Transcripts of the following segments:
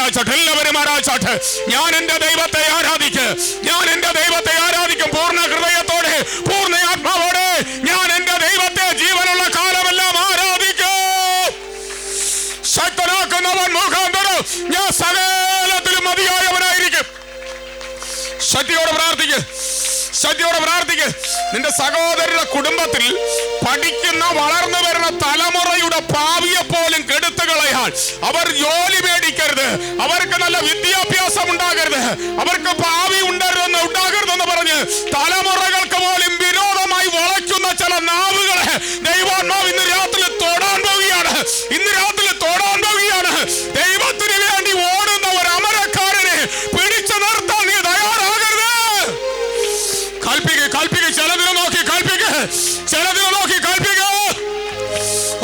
ആരാധിച്ചോട്ടെ, എല്ലാവരും ആരാധിച്ചോട്ടെ. ഞാൻ എന്റെ ദൈവത്തെ ആരാധിക്കും, ഞാൻ എന്റെ ദൈവത്തെ ആരാധിക്കും പൂർണ്ണ ഹൃദയത്തോടെ, പൂർണ്ണ ആത്മാവോടെ. ഞാൻ എന്റെ ദൈവത്തെ ജീവനുള്ള കാലമെല്ലാം ആരാധിക്കും. ശക്തനാക്കുന്നവൻ മുഖാന്തരം ഞാൻ സകലത്തിലും മതിയായവനായിരിക്കും. ശക്തിയോടെ പ്രാർത്ഥിക്ക്, ശക്തിയോടെ പ്രാർത്ഥിക്ക്. നിന്റെ സഹോദരന്റെ കുടുംബത്തിൽ പഠിക്കുന്ന വളർന്നു വരുന്ന തലമുറയുടെ ഭാവിയെ പോലും കെടുത്തു കളയാൻ അവർ ജോലി മേടിക്കരുത്, അവർക്ക് നല്ല വിദ്യാഭ്യാസം ഉണ്ടാകരുത്, അവർക്ക് ഭാവി ഉണ്ടാകരുതെന്ന് പറഞ്ഞ് തലമുറകൾക്ക് പോലും വിരോധമായി വളയ്ക്കുന്ന ചില നാവുകളെ ദൈവാത്മാവ് ഇന്ന് രാത്രി തൊടാൻ പോവുകയാണ്, ഇന്ന് രാത്രി തൊടാൻ പോവുകയാണ്. ദൈവത്തിന് വേണ്ടി ഓടുന്ന ഒരു അമരക്കാരനെ പിടിച്ചു നിർത്താൻ നീ തയ്യാറാകരുത്. കൽപ്പിക്ക്, കൽപ്പിക്ക്, ചിലതിനെ നോക്കി കൽപ്പിക്ക്, ചിലതിനെ നോക്കി കൽപ്പിക്ക്.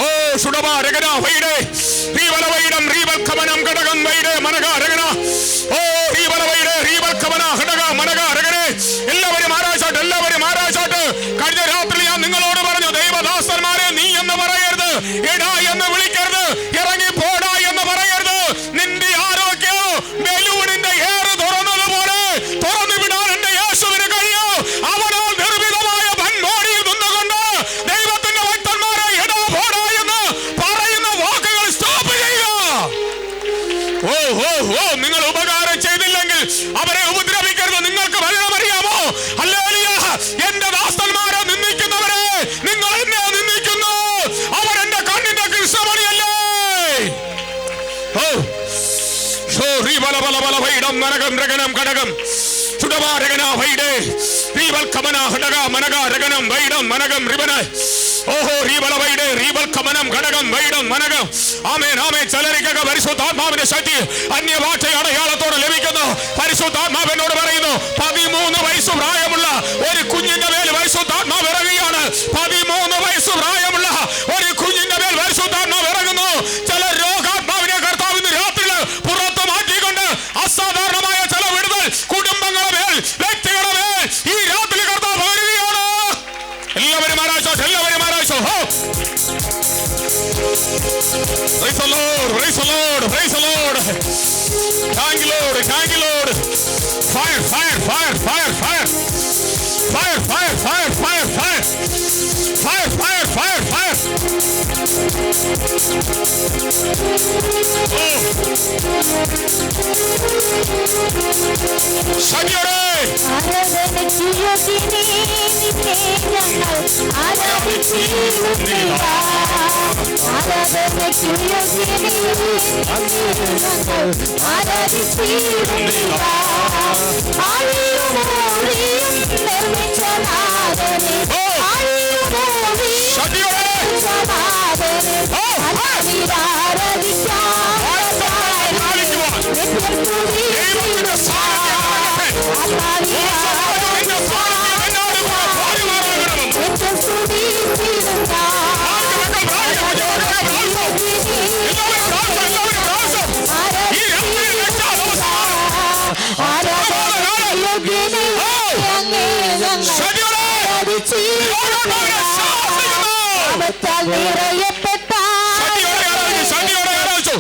ഓ സുഡബ രഗന വൈഡേ റീവല വൈഡം റീവൽ കമനം ഘടകം വൈഡേ മനഗ രഗന. ഓ റീവല വൈഡേ റീവൽ കമന ഘടക മനഗ രഗനെ. എല്ലാവരും ആരാധിച്ചോട്ടെ, എല്ലാവരും ആരാധിച്ചോട്ടെ. കഴിഞ്ഞ രാത്രി ഞാൻ നിങ്ങളോട് പറഞ്ഞു, ദൈവദാസന്മാരെ നീ എന്ന് പറയരുത്, എടാ എന്ന് വിളിക്കരുത്, ഇറങ്ങി പോടാ എന്ന് പറയരുത്. നിന്റെ ആരോഗ്യം ബലൂണിന്റെ ഏറ് തുറന്നതുപോലെ തുറന്നു വിടാൻ എന്റെ യേശുവിന് കഴിയും. അവനാൽ നിർമ്മിതമായ വൻമോടിയിൽ നിന്നുകൊണ്ട് ദൈവത്തിന്റെ ഭക്തന്മാരെ എടാ പോടാ എന്ന് പറയുന്ന വാക്കുകൾ സ്റ്റോപ്പ് ചെയ്യുക. ഓ ഓ ഓ നിങ്ങൾ ഉപകാരം ചെയ്തില്ലെങ്കിൽ അവരെ ഉപദ്രവിക്കരുത്. നിങ്ങൾക്ക് വചനമറിയാമോ? ഹല്ലേലൂയ. എന്റെ ദാസന്മാരെ നിന്ദിക്കുന്നവരെ നിങ്ങൾ എന്നെ നിന്ദിക്കുന്നു, അവരെന്റെ കണ്ണിന്റെ കൃഷ്ണമണിയല്ലേ. ഓ ബല ബല ബല വൈഡം നരകം രഗനം ഘടകം ചുടവാ രഗന വൈഡേ റീവൽ കമന ഘടക മനഗ രഗനം വൈഡം മനകം റിബന. ഓഹോ റീവല വൈഡേ റീവൽ കമനം ഘടകം വൈഡം മനകം. ആമേൻ ആമേൻ. ചിലരിക്കൊക്കെ പരിശുദ്ധാത്മാവിന്റെ ശക്തി അന്യഭാഷ അടയാളത്തോടെ ലഭിക്കുന്നു. പരിശുദ്ധാത്മാവിനോട് പറയുന്നു, 13 വയസ്സ് പ്രായമുള്ള ഒരു കുഞ്ഞിന്റെ മേൽ പരിശുദ്ധാത്മാവ് ഇറങ്ങുകയാണ്. 13 വയസ്സ് പ്രായമുള്ള ഒരു കുഞ്ഞിന്റെ മേൽ പരിശുദ്ധാത്മാവ് ഇറങ്ങുന്നു. ചില രോഗാത്മാവിനെ കർത്താവിന് രാത്രി പുറത്ത് മാറ്റിക്കൊണ്ട് അസാധാരണമായ ചില വിടുതൽ കുടുംബങ്ങളുടെ മേൽ, വ്യക്തികളുടെ മേൽ ഈ രാത്രി കർത്താവ് പകരുകയാണ്. എല്ലാവരും ആരാധിച്ചോ, എല്ലാവരും ആരാധിച്ചോ. Praise the Lord, praise the Lord, praise the Lord. Thank you Lord, thank you Lord. Fire, fire, fire, fire, fire. Fire, fire, fire, fire, fire. Fire, fire, fire, fire. Oh. Shanyore.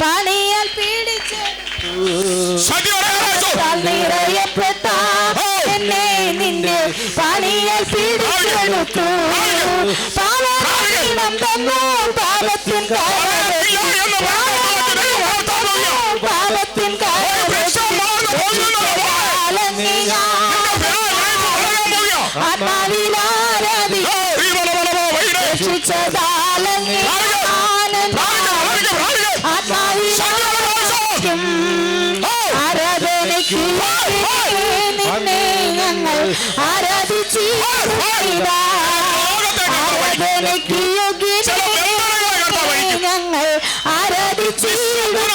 പണിയാൽ പിടിച്ച് എന്നെ നിന്റെ പണിയാൽ പിടിച്ചെടുത്തു. പാവം തന്നു പാപത്തിൻ പാപത്തിൻ ആത്മാവിലാരതി രക്ഷിച്ചതാലങ്ങി ആത്മാവിലാരതിക്കും ആരാധനയ്ക്ക് നിന്നെ ഞങ്ങൾ ആരാധിച്ചിടാ. ആരാധനയ്ക്ക് യോഗ്യനെ ഞങ്ങൾ ആരാധിച്ചിടാ.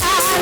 I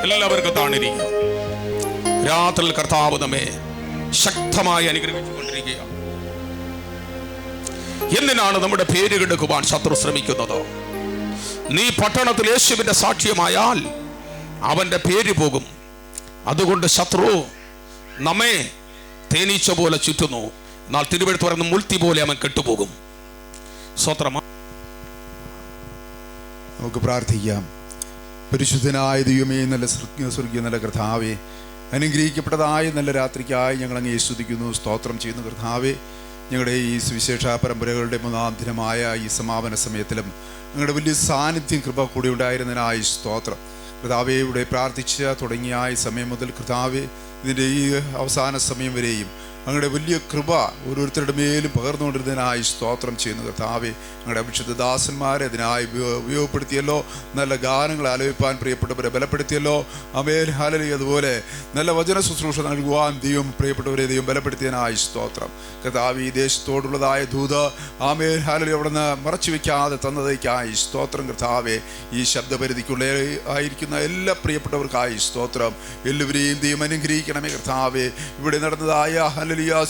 എല്ലാവർക്കും താണിരിക്കുക. രാത്രിയിൽ കർത്താവ് നമ്മെ ശക്തമായി അനുഗ്രഹിച്ചുകൊണ്ടിരിക്കുക. എന്തിനാണ് നമ്മുടെ പേര് കെടുക്കുവാൻ ശത്രു ശ്രമിക്കുന്നത്? നീ പട്ടണത്തിൽ യേശുവിന്റെ സാക്ഷ്യമായാൽ അവന്റെ പേര് പോകും. അതുകൊണ്ട് ശത്രു നമ്മെ തേനീച്ച പോലെ ചുറ്റുന്നു. എന്നാൽ തിരുവെഴുത്ത് പറയുന്ന മുൾത്തി പോലെ അവൻ കെട്ടുപോകും. സ്വത്രമാ നമുക്ക് പ്രാർത്ഥിക്കാം. പരിശുദ്ധനായ ദൈവമേ, നല്ല സ്വർഗീയ നല്ല കർത്താവേ, അനുഗ്രഹിക്കപ്പെട്ടതായ നല്ല രാത്രിക്കായി ഞങ്ങൾ അങ്ങേ സ്തുതിക്കുന്നു, സ്തോത്രം ചെയ്യുന്നു. കർത്താവേ, ഞങ്ങളുടെ ഈ സുവിശേഷ പരമ്പരകളുടെ 3-ാം ദിനമായ ഈ സമാപന സമയത്തിലും ഞങ്ങളുടെ വലിയ സാന്നിധ്യം കൃപ കൂടി ഉണ്ടായിരുന്നതിനായി സ്തോത്രം. കർത്താവേ, ഇവിടെ പ്രാർത്ഥിച്ച തുടങ്ങിയ ഈ സമയം മുതൽ കർത്താവേ, ഇതിൻ്റെ ഈ അവസാന സമയം വരെയും അങ്ങയുടെ വലിയ കൃപ ഓരോരുത്തരുടെ മേലും പകർന്നുകൊണ്ടിരുന്നതിനായി സ്തോത്രം ചെയ്യുന്നു. കർത്താവേ, ഞങ്ങളുടെ അഭിഷിക്ത ദാസന്മാരെ അതിനായി ഉപയോഗപ്പെടുത്തിയല്ലോ. നല്ല ഗാനങ്ങൾ ആലപിപ്പാൻ പ്രിയപ്പെട്ടവരെ ബലപ്പെടുത്തിയല്ലോ. ആമേൻ, ഹല്ലേലൂയ. അതുപോലെ നല്ല വചന ശുശ്രൂഷ നൽകുവാൻ ദൈവം പ്രിയപ്പെട്ടവരെ ദൈവം ബലപ്പെടുത്തിയതിനായി സ്തോത്രം. കർത്താവേ, ഈ ദേശത്തോടുള്ളതായ ദൂത് ആമേൻ, ഹല്ലേലൂയ, അവിടുന്ന് മറച്ചു വെക്കാതെ തന്നതേക്കായി സ്തോത്രം. കർത്താവേ, ഈ ശബ്ദപരിധിക്കുള്ള ആയിരിക്കുന്ന എല്ലാ പ്രിയപ്പെട്ടവർക്കായി സ്തോത്രം. എല്ലാവരെയും ദൈവം അനുഗ്രഹിക്കണമേ. കർത്താവേ, ഇവിടെ നടന്നതായ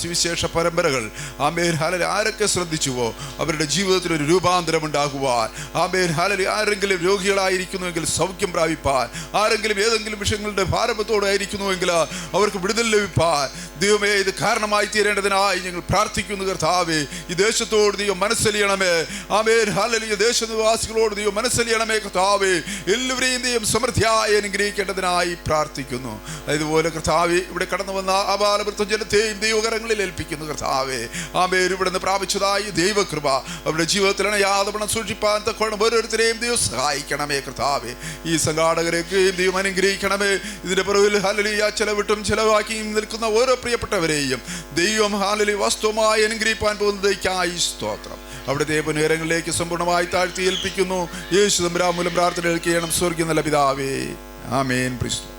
സുവിശേഷ പരമ്പരകൾ ആമേൻ, ഹല്ലേലൂയ, ആരൊക്കെ ശ്രദ്ധിച്ചുവോ അവരുടെ ജീവിതത്തിൽ ഒരു രൂപാന്തരം ഉണ്ടാകുവാൻ, ആമേൻ, ഹല്ലേലൂയ, ആരെങ്കിലും രോഗികളായിരിക്കുന്നുവെങ്കിൽ സൗഖ്യം പ്രാപിപ്പാൻ, ആരെങ്കിലും ഏതെങ്കിലും വിഷയങ്ങളുടെ ഭാരമത്തോടെ ആയിരിക്കുന്നുവെങ്കിൽ അവർക്ക് വിടുതൽ ലഭിപ്പാൻ ദൈവമേ ഇത് കാരണമായി തീരേണ്ടതിനായി ഞങ്ങൾ പ്രാർത്ഥിക്കുന്നു. കർത്താവേ, ഈ ദേശത്തോട് ദൈവം മനസ്സലിയണമേ. ആമേൻ, ഹല്ലേലൂയ, ദേശനിവാസികളോട് ദൈവം മനസ്സലിയണമേ. കർത്താവേ, എല്ലാവരെയും ദൈവം സമൃദ്ധിയായി അനുഗ്രഹിക്കേണ്ടതിനായി പ്രാർത്ഥിക്കുന്നു. അതുപോലെ കർത്താവേ, ഇവിടെ കടന്നു വന്ന ആബാലവൃദ്ധ ജനത്തെയും ദൈവകരങ്ങളിൽ ഏൽപ്പിക്കുന്നു. കർത്താവേ, ആമേൻ, ഇവിടെ നിന്ന് പ്രാപിച്ചതായി ദൈവകൃപ അവരുടെ ജീവിതത്തിലാണ് യാതൊന്നും സൂക്ഷിപ്പാൻ തക്കോണം ഓരോരുത്തരെയും ദൈവം സഹായിക്കണമേ. കർത്താവേ, ഈ സംഘാടകരെയൊക്കെയും ദൈവം അനുഗ്രഹിക്കണമേ. ഇതിന്റെ പുറകിൽ ഹല്ലേലൂയ ചെലവിട്ടും ചെലവാക്കിയും നിൽക്കുന്ന ഓരോ പ്രിയപ്പെട്ടവരെയും ദൈവം ഹല്ലേലൂയ വാസ്തവമായി അനുഗ്രഹിപ്പാൻ പോകുന്നതേക്കായി സ്തോത്രം. അവിടുത്തെ പുനരങ്ങളിലേക്ക് സമ്പൂർണ്ണമായി താഴ്ത്തി ഏൽപ്പിക്കുന്നു. യേശു തമ്പുരാൻ മൂലം പ്രാർത്ഥന കേൾക്കണം. സ്വർഗ്ഗീയ നല്ല പിതാവേ, ആമേൻ. പ്രിസ്തു.